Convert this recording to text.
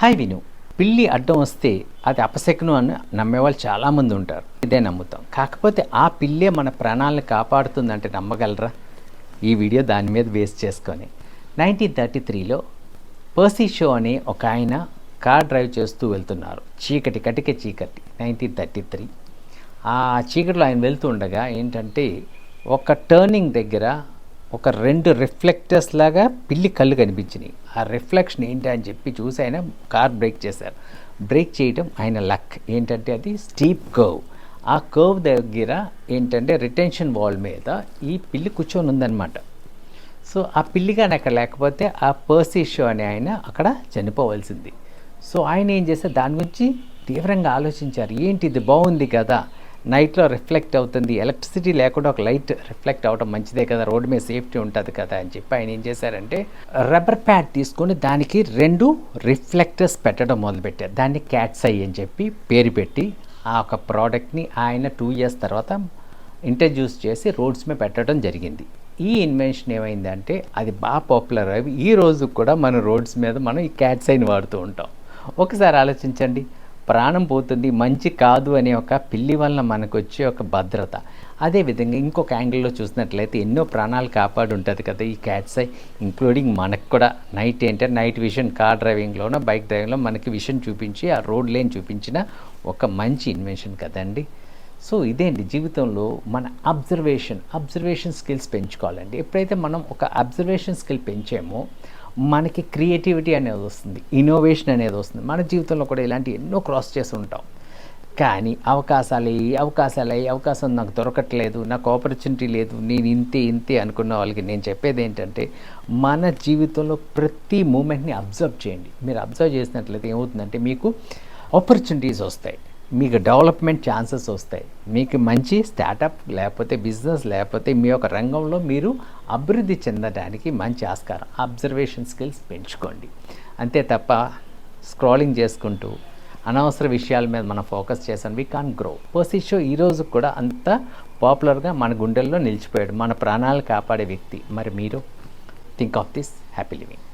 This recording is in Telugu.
హాయ్ విను. పిల్లి అడ్డం వస్తే అది అపశకునం అని నమ్మేవాళ్ళు చాలామంది ఉంటారు. ఇదే నమ్ముతాం. కాకపోతే ఆ పిల్లే మన ప్రాణాలను కాపాడుతుందంటే నమ్మగలరా? ఈ వీడియో దాని మీద బేస్ చేసుకొని 1933లో పర్సీ షో అనే ఒక ఆయన కార్ డ్రైవ్ చేస్తూ వెళ్తున్నారు. కటిక చీకటి 1933. ఆ చీకటిలో ఆయన వెళ్తూ ఉండగా ఏంటంటే ఒక టర్నింగ్ దగ్గర ఒక 2 రిఫ్లెక్టర్స్ లాగా పిల్లి కళ్ళు కనిపించినాయి. ఆ రిఫ్లెక్షన్ ఏంటి అని చెప్పి చూసి ఆయన కార్ బ్రేక్ చేశారు. బ్రేక్ చేయడం ఆయన లక్. ఏంటంటే అది స్టీప్ కర్వ్. ఆ కర్వ్ దగ్గర ఏంటంటే రిటెన్షన్ వాల్ మీద ఈ పిల్లి కూర్చొని ఉందన్నమాట. సో ఆ పిల్లిగాని అక్కడ లేకపోతే ఆ పర్సీ షో అనే ఆయన అక్కడ చనిపోవలసింది. సో ఆయన ఏం చేశారు, దాని గురించి తీవ్రంగా ఆలోచించారు. ఏంటి ఇది బాగుంది కదా, నైట్లో రిఫ్లెక్ట్ అవుతుంది, ఎలక్ట్రిసిటీ లేకుండా ఒక లైట్ రిఫ్లెక్ట్ అవ్వడం మంచిదే కదా, రోడ్డు మీద సేఫ్టీ ఉంటుంది కదా అని చెప్పి ఆయన ఏం చేశారంటే రబ్బర్ ప్యాడ్ తీసుకొని దానికి 2 రిఫ్లెక్టర్స్ పెట్టడం మొదలుపెట్టారు. దాన్ని క్యాట్స్ ఐ అని చెప్పి పేరు పెట్టి ఆ ఒక ప్రోడక్ట్ని ఆయన 2 years తర్వాత ఇంట్రడ్యూస్ చేసి రోడ్స్ మీద పెట్టడం జరిగింది. ఈ ఇన్వెన్షన్ ఏమైందంటే అది బాగా పాపులర్ అవి ఈ రోజు కూడా మన రోడ్స్ మీద మనం ఈ క్యాట్స్ ఐని వాడుతూ ఉంటాం. ఒకసారి ఆలోచించండి, ప్రాణం పోతుంది, మంచి కాదు అనే ఒక పిల్లి వలన మనకు వచ్చే ఒక భద్రత. అదేవిధంగా ఇంకొక యాంగిల్లో చూసినట్లయితే ఎన్నో ప్రాణాలు కాపాడు ఉంటుంది కదా ఈ క్యాట్స్ ఐ, ఇంక్లూడింగ్ మనకు కూడా. నైట్ విజన్, కార్ డ్రైవింగ్లోనో బైక్ డ్రైవింగ్లో మనకి విజన్ చూపించి ఆ రోడ్ లేన్ చూపించిన ఒక మంచి ఇన్వెన్షన్ కదండి. సో ఇదేంటి జీవితంలో మన అబ్జర్వేషన్ స్కిల్స్ పెంచుకోవాలండి. ఎప్పుడైతే మనం ఒక అబ్జర్వేషన్ స్కిల్ పెంచామో మనకి క్రియేటివిటీ అనేది వస్తుంది, ఇన్నోవేషన్ అనేది వస్తుంది. మన జీవితంలో కూడా ఇలాంటి ఎన్నో క్రాస్ చేసి ఉంటాం. కానీ అవకాశం నాకు దొరకట్లేదు, నాకు ఆపర్చునిటీ లేదు, నేను ఇంతే అనుకున్న వాళ్ళకి నేను చెప్పేది ఏంటంటే మన జీవితంలో ప్రతి మూమెంట్ని అబ్జర్వ్ చేయండి. మీరు అబ్జర్వ్ చేసినట్లయితే ఏమవుతుందంటే మీకు ఆపర్చునిటీస్ వస్తాయి, మీకు డెవలప్మెంట్ ఛాన్సెస్ వస్తాయి, మీకు మంచి స్టార్టప్ లేకపోతే బిజినెస్ లేకపోతే మీ యొక్క రంగంలో మీరు అభివృద్ధి చెందడానికి మంచి ఆస్కారం. అబ్జర్వేషన్ స్కిల్స్ పెంచుకోండి. అంతే తప్ప స్క్రాలింగ్ చేసుకుంటూ అనవసర విషయాల మీద మనం ఫోకస్ చేసాం, వీ కాన్ గ్రో. పర్సీ షో ఈరోజు కూడా అంత పాపులర్గా మన గుండెల్లో నిలిచిపోయాడు, మన ప్రాణాలు కాపాడే వ్యక్తి. మరి మీరు think of this. Happy living.